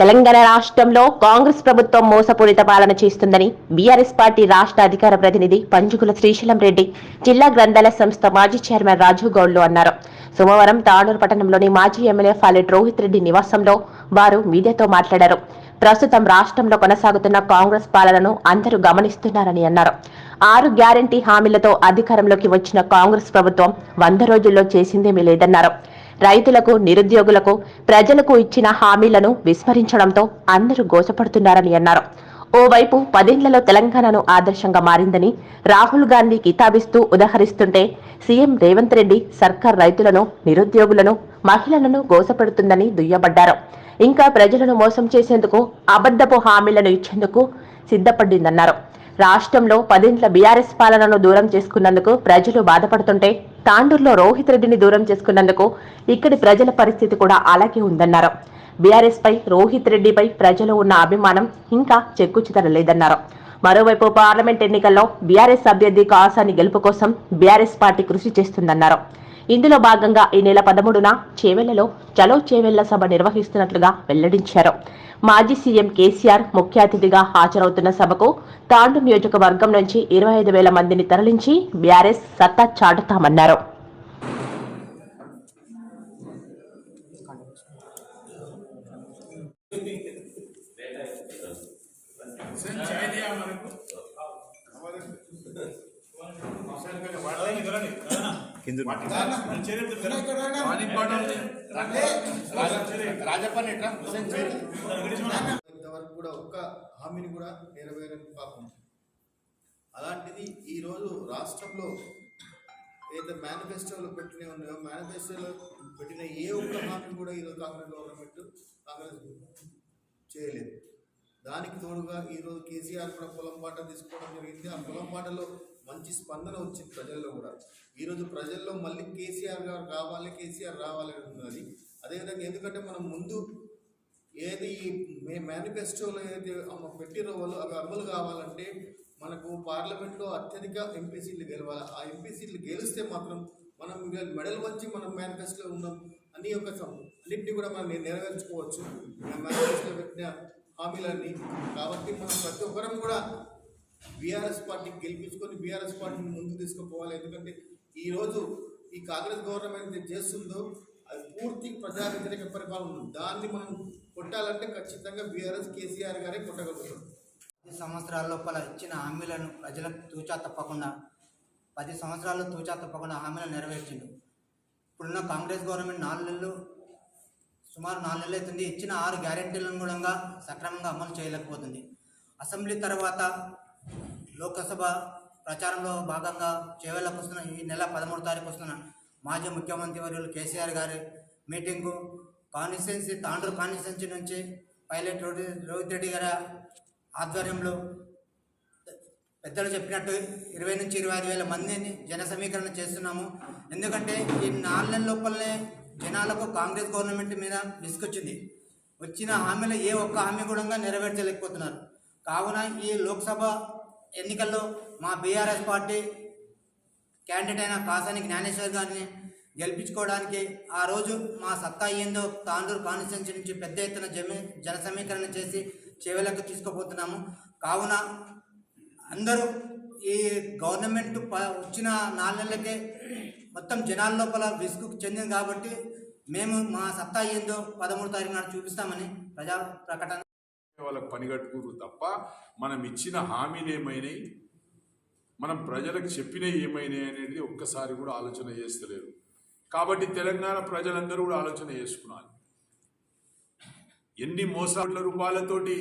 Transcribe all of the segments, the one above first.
తెలంగాణ రాష్ట్రంలో కాంగ్రెస్ ప్రభుత్వం మోసపూరిత పాలన చేస్తుందని బీఆర్ఎస్ పార్టీ రాష్ట్ర అధికార ప్రతినిధి పంజుగుల శ్రీశైలం రెడ్డి జిల్లా గ్రంథాలయ సంస్థ మాజీ చైర్మన్ రాజు గౌడ్లు అన్నారు. సోమవారం తాండూరు పట్టణంలోని మాజీ ఎమ్మెల్యే ఫాలెట్ రోహిత్ రెడ్డి నివాసంలో వారు మీడియాతో మాట్లాడారు. ప్రస్తుతం రాష్ట్రంలో కొనసాగుతున్న కాంగ్రెస్ పాలనను అందరూ గమనిస్తున్నారని అన్నారు. 6 గ్యారంటీ హామీలతో అధికారంలోకి వచ్చిన కాంగ్రెస్ ప్రభుత్వం 100 రోజుల్లో చేసిందేమీ లేదన్నారు. రైతులకు, నిరుద్యోగులకు, ప్రజలకు ఇచ్చిన హామీలను విస్మరించడంతో అందరూ గోసపడుతున్నారని అన్నారు. ఓవైపు 10 ఏళ్లలో తెలంగాణను ఆదర్శంగా మారిందని రాహుల్ గాంధీ కితాబిస్తూ ఉదహరిస్తుంటే సీఎం రేవంత్ రెడ్డి సర్కార్ రైతులను, నిరుద్యోగులను, మహిళలను గోసపెడుతుందని దుయ్యబడ్డారు. ఇంకా ప్రజలను మోసం చేసేందుకు అబద్ధపు హామీలను ఇచ్చేందుకు సిద్ధపడిందన్నారు. రాష్ట్రంలో 10 ఏళ్ల బీఆర్ఎస్ పాలనను దూరం చేసుకున్నందుకు ప్రజలు బాధపడుతుంటే తాండూరులో రోహిత్ రెడ్డిని దూరం చేసుకున్నందుకు ఇక్కడి ప్రజల పరిస్థితి కూడా అలాగే ఉందన్నారు. బీఆర్ఎస్ పై, రోహిత్ రెడ్డిపై ప్రజలు ఉన్న అభిమానం ఇంకా చెక్కుచెదరలేదన్నారు. మరోవైపు పార్లమెంట్ ఎన్నికల్లో బీఆర్ఎస్ అభ్యర్థి కాసాని గెలుపు కోసం బీఆర్ఎస్ పార్టీ కృషి చేస్తుందన్నారు. ఇందులో భాగంగా ఈ నెల 13న చేవెళ్లలో చలో చేవెళ్ల సభ నిర్వహిస్తున్నట్లుగా వెల్లడించారు. మాజీ సీఎం కేసీఆర్ ముఖ్య అతిథిగా హాజరవుతున్న సభకు తాండూరు నియోజకవర్గం నుంచి 25,000 మందిని తరలించి బీఆర్ఎస్ సత్తా చాటుతామన్నారు. ఇంతవరకు కూడా ఒక్క హామీని కూడా నెరవేరని పాపం. అలాంటిది ఈరోజు రాష్ట్రంలో ఏదైతే మేనిఫెస్టోలో పెట్టిన ఉన్నాయో, మేనిఫెస్టోలో పెట్టిన ఏ ఒక్క హామీని కూడా ఈరోజు కాంగ్రెస్ చేయలేదు. దానికి తోడుగా ఈరోజు కేసీఆర్ కూడా పొలం పాట తీసుకోవడం జరిగింది. ఆ పొలం పాటలో మంచి స్పందన వచ్చింది ప్రజల్లో కూడా. ఈరోజు ప్రజల్లో మళ్ళీ కేసీఆర్ గారు కావాలి, కేసీఆర్ రావాలి అంటున్నది. అదేవిధంగా ఎందుకంటే మనం ముందు ఏది మేనిఫెస్టోలో ఏదైతే పెట్టిరో వాళ్ళు అవి అమలు కావాలంటే మనకు పార్లమెంట్లో అత్యధిక ఎంపీ సీట్లు గెలవాలి. ఆ ఎంపీ సీట్లు గెలిస్తే మాత్రం మనం మెడల్ వచ్చి మనం మేనిఫెస్టోలో ఉన్నాం అని ఒక అన్నింటినీ కూడా మనం నెరవేర్చుకోవచ్చు మేనిఫెస్టోలో పెట్టిన హామీలన్నీ. కాబట్టి మనం ప్రతి ఒక్కరం కూడా బీఆర్ఎస్ పార్టీకి గెలిపించుకొని బీఆర్ఎస్ పార్టీని ముందుకు తీసుకుపోవాలి. ఎందుకంటే ఈరోజు ఈ కాంగ్రెస్ గవర్నమెంట్ చేస్తుందో అది పూర్తి ప్రజా వ్యతిరేక పరిపాలన. దాన్ని మనం కొట్టాలంటే ఖచ్చితంగా బీఆర్ఎస్ కేసీఆర్ గారే కొట్టగలుగుతాం. 10 సంవత్సరాల లోపల ఇచ్చిన హామీలను ప్రజలకు తూచా తప్పకుండా 10 సంవత్సరాల్లో తూచా తప్పకుండా హామీలను నెరవేర్చిండు. ఇప్పుడున్న కాంగ్రెస్ గవర్నమెంట్ 4 నెలలు సుమారు 4 నెలలు అవుతుంది. ఇచ్చిన 6 గ్యారెంటీలను కూడా సక్రమంగా అమలు చేయలేకపోతుంది. అసెంబ్లీ తర్వాత లోక్సభ ప్రచారంలో భాగంగా చేవెళ్లకు వస్తున్న ఈ నెల 13వ తారీఖు వస్తున్న మాజీ ముఖ్యమంత్రి వర్యులు కేసీఆర్ గారి మీటింగు కాన్స్టిట్యున్సీ తాండూరు కాన్స్టిట్యున్సీ నుంచి పైలట్ రోహిత్ రెడ్డి గారి ఆధ్వర్యంలో పెద్దలు చెప్పినట్టు 20 నుంచి 25,000 మందిని జన సమీకరణ చేస్తున్నాము. ఎందుకంటే ఈ 4 నెలల లోపలనే జనాలకు కాంగ్రెస్ గవర్నమెంట్ మీద విసుకొచ్చింది. వచ్చిన హామీలు ఏ ఒక్క హామీ కూడా నెరవేర్చలేకపోతున్నారు. కావున ఈ లోక్సభ ఎన్నికల్లో మా బీఆర్ఎస్ పార్టీ క్యాండిడేట్ అయిన కాసాని జ్ఞానేశ్వర్ గారిని గెలిపించుకోవడానికి ఆ రోజు మా సత్తా ఏందో తాండూరు కాన్స్టిట్యున్సీ నుంచి పెద్ద ఎత్తున జన సమీకరణ చేసి చేవెళ్లకు తీసుకుపోతున్నాము. కావున అందరూ ఈ గవర్నమెంట్ వచ్చిన 4 నెలలకే మొత్తం జనాల లోపల విసుగు చెందింది. కాబట్టి మేము మా సత్తా ఏందో 13వ తారీఖు నాడు చూపిస్తామని ప్రజా ప్రకటన వాళ్ళకు పనిగట్టుకురు తప్ప మనం ఇచ్చిన హామీలు ఏమైనాయి, మనం ప్రజలకు చెప్పినవి ఏమైనాయి అనేది ఒక్కసారి కూడా ఆలోచన చేస్తలేరు. కాబట్టి తెలంగాణ ప్రజలందరూ కూడా ఆలోచన చేసుకున్నారు. ఎన్ని మోసాల రూపాయలతోటి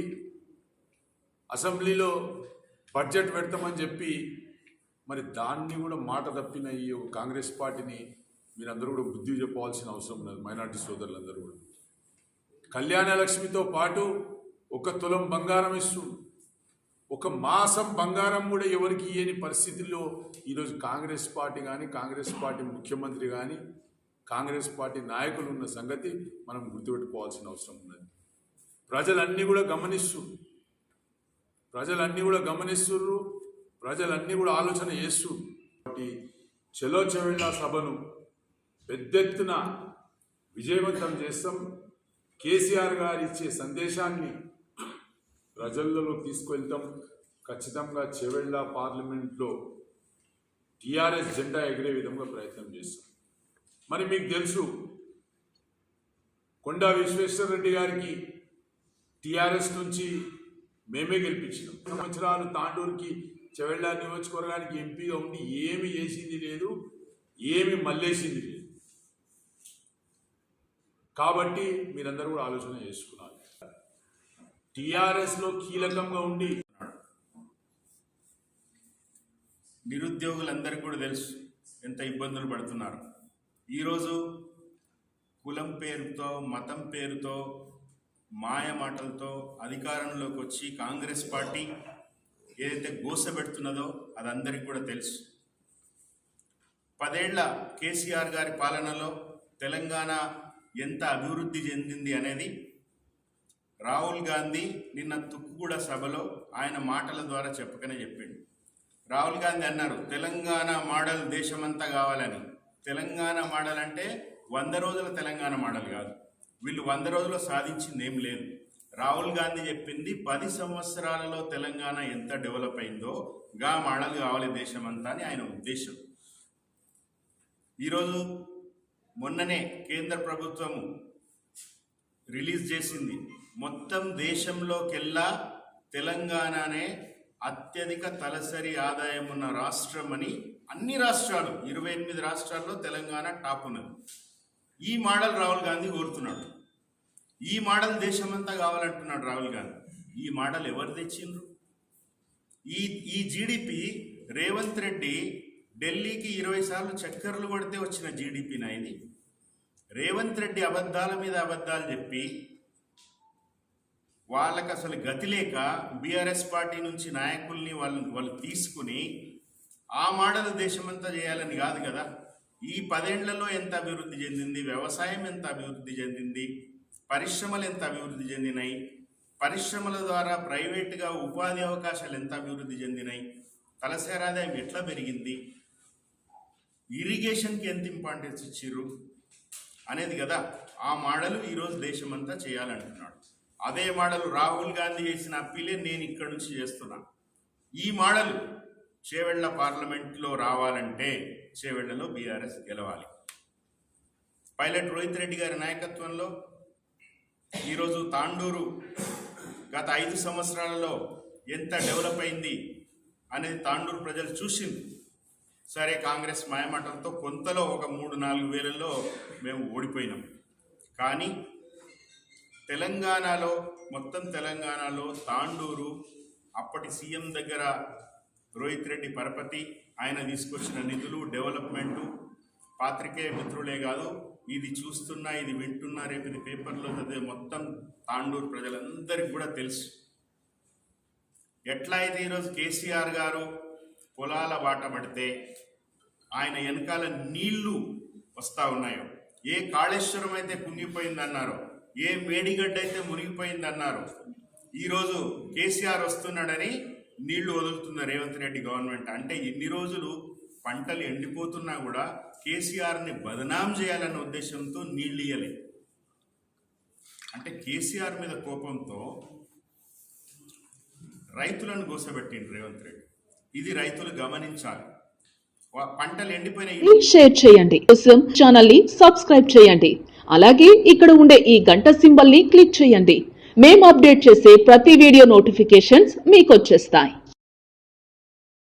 అసెంబ్లీలో బడ్జెట్ పెడతామని చెప్పి మరి దాన్ని కూడా మాట తప్పిన ఈ కాంగ్రెస్ పార్టీని మీరందరూ కూడా బుద్ధి చెప్పవలసిన అవసరం ఉన్నది. మైనార్టీ సోదరులందరూ కూడా కళ్యాణ లక్ష్మితో పాటు 1 తులం బంగారం ఇస్తుంది. 1 మాసం బంగారం కూడా ఎవరికి ఇయ్యని పరిస్థితుల్లో ఈరోజు కాంగ్రెస్ పార్టీ కానీ, కాంగ్రెస్ పార్టీ ముఖ్యమంత్రి కానీ, కాంగ్రెస్ పార్టీ నాయకులు ఉన్న సంగతి మనం గుర్తుపెట్టుకోవాల్సిన అవసరం ఉన్నది. ప్రజలన్నీ కూడా గమనిస్తుర్రు, ప్రజలన్నీ కూడా ఆలోచన చేస్తున్నారు. కాబట్టి చలో చెవెళ్ళ సభను పెద్ద ఎత్తున విజయవంతం చేస్తాం. కేసీఆర్ గారు ఇచ్చే సందేశాన్ని ప్రజలలో తీసుకువెళ్తాం. ఖచ్చితంగా చేవెళ్ళ పార్లమెంట్లో టీఆర్ఎస్ జెండా ఎగిరే విధంగా ప్రయత్నం చేస్తాం. మరి మీకు తెలుసు, కొండా విశ్వేశ్వరరెడ్డి గారికి టీఆర్ఎస్ నుంచి మేమే గెలిపించినాం. సంవత్సరాలు తాండూరుకి చెవెళ్ళ నియోజకవర్గానికి ఎంపీగా ఉండి ఏమి చేసింది లేదు, ఏమి మళ్ళేసింది లేదు. కాబట్టి మీరందరూ కూడా ఆలోచన చేసుకున్నారు. టీఆర్ఎస్లో కీలకంగా ఉండి నిరుద్యోగులందరికీ కూడా తెలుసు ఎంత ఇబ్బందులు పడుతున్నారు. ఈరోజు కులం పేరుతో, మతం పేరుతో, మాయ మాటలతో అధికారంలోకి వచ్చి కాంగ్రెస్ పార్టీ ఏదైతే గోసపెడుతున్నదో అది అందరికీ కూడా తెలుసు. 10 ఏళ్ల కేసీఆర్ గారి పాలనలో తెలంగాణ ఎంత అభివృద్ధి చెందింది అనేది రాహుల్ గాంధీ నిన్న తుక్కుగూడ సభలో ఆయన మాటల ద్వారా చెప్పకనే చెప్పిండు. రాహుల్ గాంధీ అన్నారు, తెలంగాణ మోడల్ దేశమంతా కావాలని. తెలంగాణ మోడల్ అంటే 100 రోజుల తెలంగాణ మోడల్ కాదు. వీళ్ళు 100 రోజుల్లో సాధించింది ఏం లేదు. రాహుల్ గాంధీ చెప్పింది 10 సంవత్సరాలలో తెలంగాణ ఎంత డెవలప్ అయిందో గా మోడల్ కావాలి దేశమంతా అని ఆయన ఉద్దేశం. ఈరోజు మొన్ననే కేంద్ర ప్రభుత్వము రిలీజ్ చేసింది, మొత్తం దేశంలోకెల్లా తెలంగాణనే అత్యధిక తలసరి ఆదాయం ఉన్న రాష్ట్రం అని. అన్ని రాష్ట్రాలు 28 రాష్ట్రాల్లో తెలంగాణ టాప్ ఉన్నది. ఈ మోడల్ రాహుల్ గాంధీ కోరుతున్నాడు. ఈ మోడల్ దేశమంతా కావాలంటున్నాడు రాహుల్ గాంధీ. ఈ మోడల్ ఎవరు తెచ్చిండ్రు? ఈ జీడిపి రేవంత్ రెడ్డి ఢిల్లీకి 20 సార్లు చక్కర్లు కొడితే వచ్చిన జీడిపినా ఇది? రేవంత్ రెడ్డి అబద్ధాల మీద అబద్ధాలు చెప్పి వాళ్ళకి అసలు గతి లేక బీఆర్ఎస్ పార్టీ నుంచి నాయకుల్ని వాళ్ళు తీసుకుని ఆ మోడల్ దేశమంతా చేయాలని కాదు కదా. ఈ 10 ఏళ్లలో ఎంత అభివృద్ధి చెందింది, వ్యవసాయం ఎంత అభివృద్ధి చెందింది, పరిశ్రమలు ఎంత అభివృద్ధి చెందినాయి, పరిశ్రమల ద్వారా ప్రైవేటుగా ఉపాధి అవకాశాలు ఎంత అభివృద్ధి చెందినాయి, తలసరి ఆదాయం ఎట్లా పెరిగింది, ఇరిగేషన్కి ఎంత ఇంపార్టెన్స్ ఇచ్చిర్రు అనేది కదా. ఆ మోడల్ ఈరోజు దేశమంతా చేయాలంటున్నాడు. అదే మోడల్ రాహుల్ గాంధీ చేసిన అప్పీలే నేను ఇక్కడ నుంచి చేస్తున్నా. ఈ మోడల్ చేవెళ్ళ పార్లమెంట్లో రావాలంటే చేవెళ్లలో బీఆర్ఎస్ గెలవాలి. పైలట్ రోహిత్ రెడ్డి గారి నాయకత్వంలో ఈరోజు తాండూరు గత 5 సంవత్సరాలలో ఎంత డెవలప్ అయింది అనేది తాండూరు ప్రజలు చూసింది. సరే, కాంగ్రెస్ మాయమాటలతో కొంతలో ఒక 3-4 వేలలో మేము ఓడిపోయినాం. కానీ తెలంగాణలో, మొత్తం తెలంగాణలో తాండూరు అప్పటి సీఎం దగ్గర రోహిత్ రెడ్డి పరపతి, ఆయన తీసుకొచ్చిన నిధులు, డెవలప్మెంటు పాత్రికేయ మిత్రులే కాదు, ఇది చూస్తున్నా, ఇది వింటున్నా, రేపు ఇది పేపర్లో చదివే మొత్తం తాండూరు ప్రజలందరికీ కూడా తెలుసు. ఎట్లా అయితే ఈరోజు కేసీఆర్ గారు పొలాల బాట పడితే ఆయన వెనకాల నీళ్లు వస్తూ ఉన్నాయో, ఏ కాళేశ్వరం అయితే కుంగిపోయిందన్నారో, ఏ మేడిగడ్డ అయితే మునిగిపోయిందన్నారో, ఈరోజు కేసీఆర్ వస్తున్నాడని నీళ్లు వదులుతున్న రేవంత్ రెడ్డి గవర్నమెంట్. అంటే ఇన్ని రోజులు పంటలు ఎండిపోతున్నా కూడా కేసీఆర్ని బదనాం చేయాలన్న ఉద్దేశంతో నీళ్ళు ఇయ్యలే. అంటే కేసీఆర్ మీద కోపంతో రైతులను గోసబెట్టిండు రేవంత్ రెడ్డి. ఇది రైతులు గమనించాలి. పంటలు ఎండిపోయిన షేర్ చేయండి, కోసం ఛానల్ ని సబ్స్క్రైబ్ చేయండి. అలాగే ఇక్కడ ఉండే ఈ గంట సింబల్ ని క్లిక్ చేయండి. మేము అప్డేట్ చేసే ప్రతి వీడియో నోటిఫికేషన్స్ మీకు వచ్చేస్తాయి.